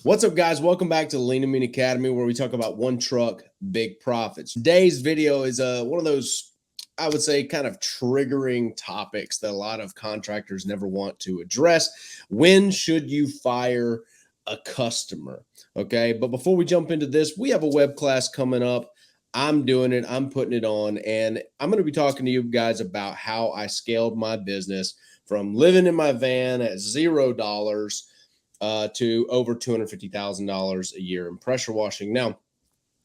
What's up, guys? Welcome back to the Lean and Mean Academy, where we talk about one truck, big profits. Today's video is one of those, I would say, kind of triggering topics that a lot of contractors never want to address. When should you fire a customer? Okay, but before we jump into this, we have a web class coming up. I'm doing it, I'm putting it on, and I'm going to be talking to you guys about how I scaled my business from living in my van at $0 to over $250,000 a year in pressure washing. Now,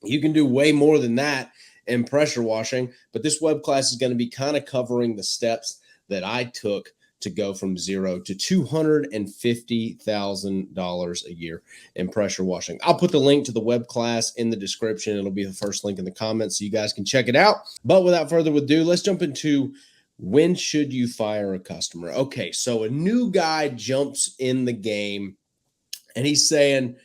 you can do way more than that in pressure washing, but this web class is going to be kind of covering the steps that I took to go from $0 to $250,000 a year in pressure washing. I'll put the link to the web class in the description. It'll be the first link in the comments so you guys can check it out. But without further ado, let's jump into when should you fire a customer? Okay, so a new guy jumps in the game and he's saying,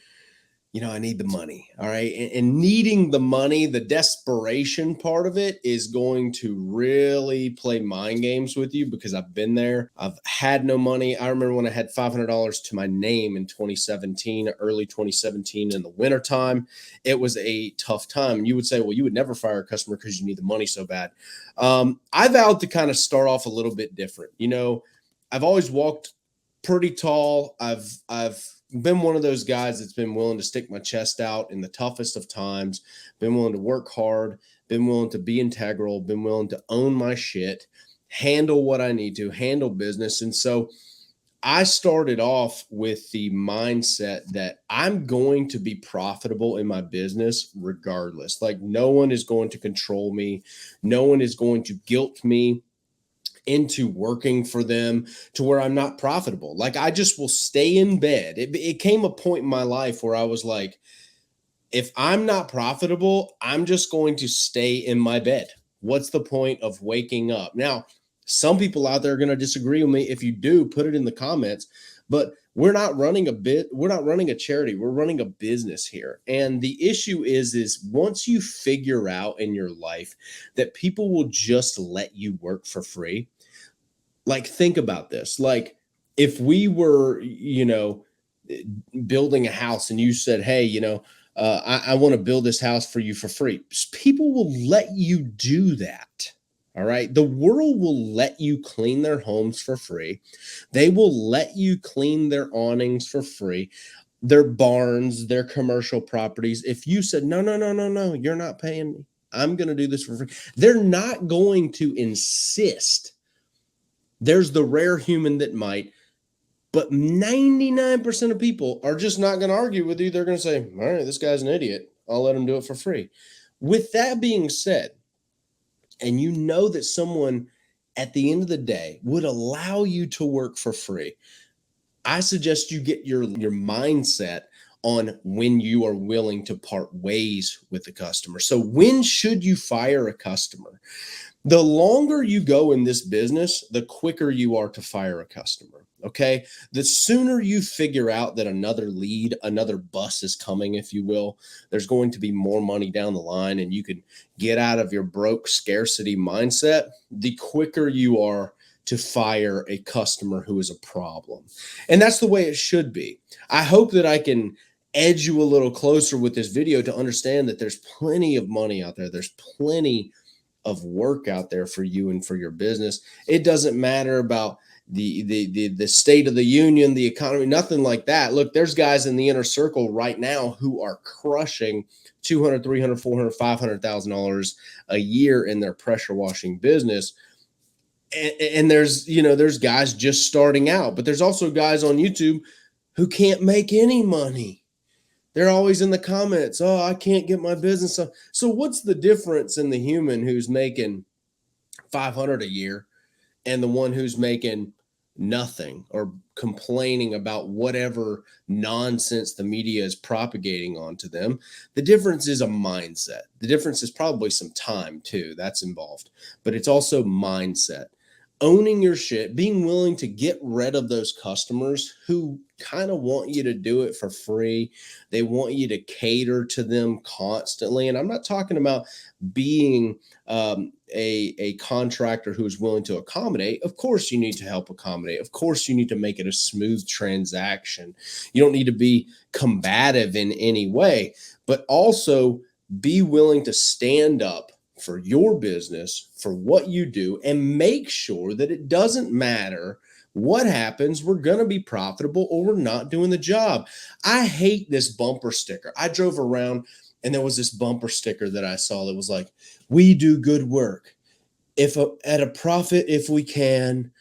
I need the money. All right. And needing the money, the desperation part of it is going to really play mind games with you, because I've been there. I've had no money. I remember when I had $500 to my name in 2017, early 2017 in the wintertime. It was a tough time. And you would say, well, you would never fire a customer because you need the money so bad. I vowed to kind of start off a little bit different. I've always walked pretty tall. I've been one of those guys that's been willing to stick my chest out in the toughest of times, been willing to work hard, been willing to be integral, been willing to own my shit, handle what I need to, handle business. And so I started off with the mindset that I'm going to be profitable in my business regardless. Like, no one is going to control me. No one is going to guilt me into working for them to where I'm not profitable. Like, I just will stay in bed. It came a point in my life where I was like, if I'm not profitable, I'm just going to stay in my bed. What's the point of waking up? Now, some people out there are going to disagree with me. If you do, put it in the comments. But we're not running a charity. We're running a business here. And the issue is once you figure out in your life that people will just let you work for free, like, think about this. Like, if we were, building a house and you said, hey, I want to build this house for you for free, people will let you do that. All right. The world will let you clean their homes for free. They will let you clean their awnings for free, their barns, their commercial properties. If you said, no, no, no, no, no, you're not paying me, I'm going to do this for free, they're not going to insist. There's the rare human that might, but 99% of people are just not going to argue with you. They're going to say, all right, this guy's an idiot, I'll let him do it for free. With that being said, and you know that someone at the end of the day would allow you to work for free, I suggest you get your mindset on when you are willing to part ways with the customer. So when should you fire a customer? The longer you go in this business, the quicker you are to fire a customer. Okay. The sooner you figure out that another lead, another bus is coming, if you will, there's going to be more money down the line and you can get out of your broke scarcity mindset, the quicker you are to fire a customer who is a problem. And that's the way it should be. I hope that I can edge you a little closer with this video to understand that there's plenty of money out there. There's plenty of work out there for you and for your business. It doesn't matter about the state of the union, the economy, nothing like that. Look, there's guys in the inner circle right now who are crushing $200, $300, $400, $500,000 a year in their pressure washing business. And there's guys just starting out, but there's also guys on YouTube who can't make any money. They're always in the comments, oh, I can't get my business up. So what's the difference in the human who's making 500 a year and the one who's making nothing or complaining about whatever nonsense the media is propagating onto them? The difference is a mindset. The difference is probably some time too that's involved, but it's also mindset. owning your shit, being willing to get rid of those customers who kind of want you to do it for free. They want you to cater to them constantly. And I'm not talking about being a contractor who is willing to accommodate. Of course, you need to help accommodate. Of course, you need to make it a smooth transaction. You don't need to be combative in any way, but also be willing to stand up for your business, for what you do, and make sure that it doesn't matter what happens. We're going to be profitable or we're not doing the job. I hate this bumper sticker. I drove around and there was this bumper sticker that I saw that was like, we do good work. If at a profit, if we can,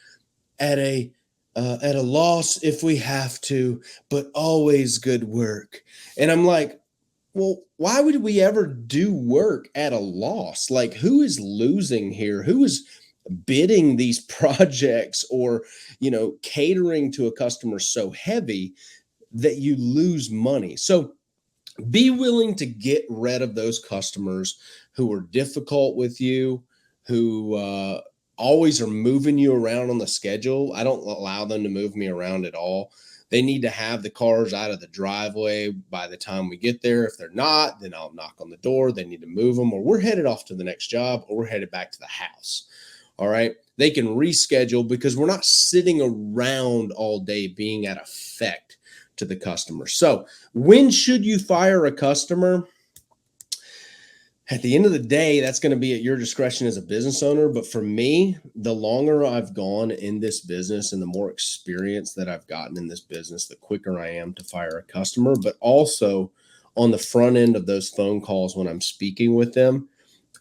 at a loss, if we have to, but always good work. And I'm like, well, why would we ever do work at a loss? Like, who is losing here? Who is bidding these projects or, catering to a customer so heavy that you lose money? So be willing to get rid of those customers who are difficult with you, who always are moving you around on the schedule. I don't allow them to move me around at all. They need to have the cars out of the driveway by the time we get there. If they're not, then I'll knock on the door. They need to move them, or we're headed off to the next job, or we're headed back to the house. All right. They can reschedule because we're not sitting around all day being at effect to the customer. So, when should you fire a customer? At the end of the day, that's going to be at your discretion as a business owner. But for me, the longer I've gone in this business and the more experience that I've gotten in this business, the quicker I am to fire a customer. But also on the front end of those phone calls when I'm speaking with them,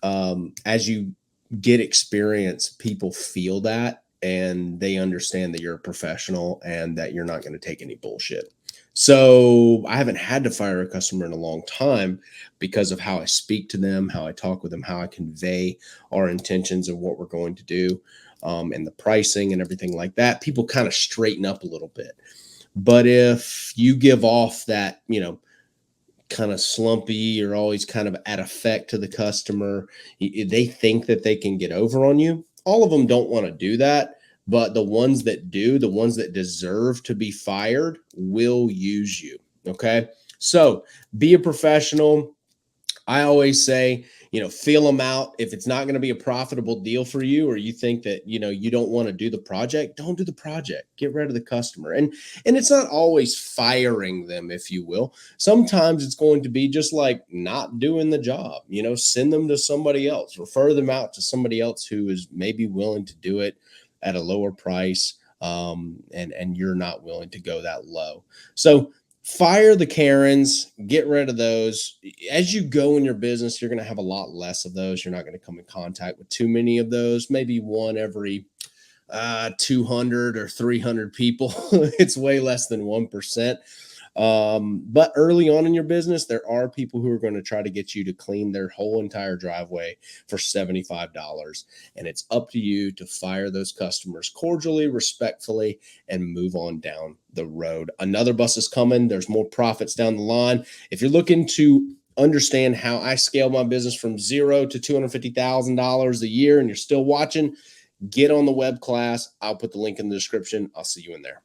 as you get experience, people feel that and they understand that you're a professional and that you're not going to take any bullshit. So I haven't had to fire a customer in a long time because of how I speak to them, how I talk with them, how I convey our intentions and what we're going to do, and the pricing and everything like that. People kind of straighten up a little bit. But if you give off that, kind of slumpy, you're always kind of at effect to the customer, they think that they can get over on you. All of them don't want to do that, but the ones that do, the ones that deserve to be fired, will use you. Okay. So be a professional. I always say, feel them out. If it's not going to be a profitable deal for you, or you think that, you don't want to do the project, don't do the project. Get rid of the customer. And it's not always firing them, if you will. Sometimes it's going to be just like not doing the job, send them to somebody else, refer them out to somebody else who is maybe willing to do it at a lower price. And you're not willing to go that low. So fire the Karens, get rid of those. As you go in your business, you're going to have a lot less of those. You're not going to come in contact with too many of those, maybe one every 200 or 300 people. It's way less than 1%. But early on in your business, there are people who are going to try to get you to clean their whole entire driveway for $75. And it's up to you to fire those customers cordially, respectfully, and move on down the road. Another bus is coming. There's more profits down the line. If you're looking to understand how I scale my business from zero to $250,000 a year and you're still watching, get on the web class. I'll put the link in the description. I'll see you in there.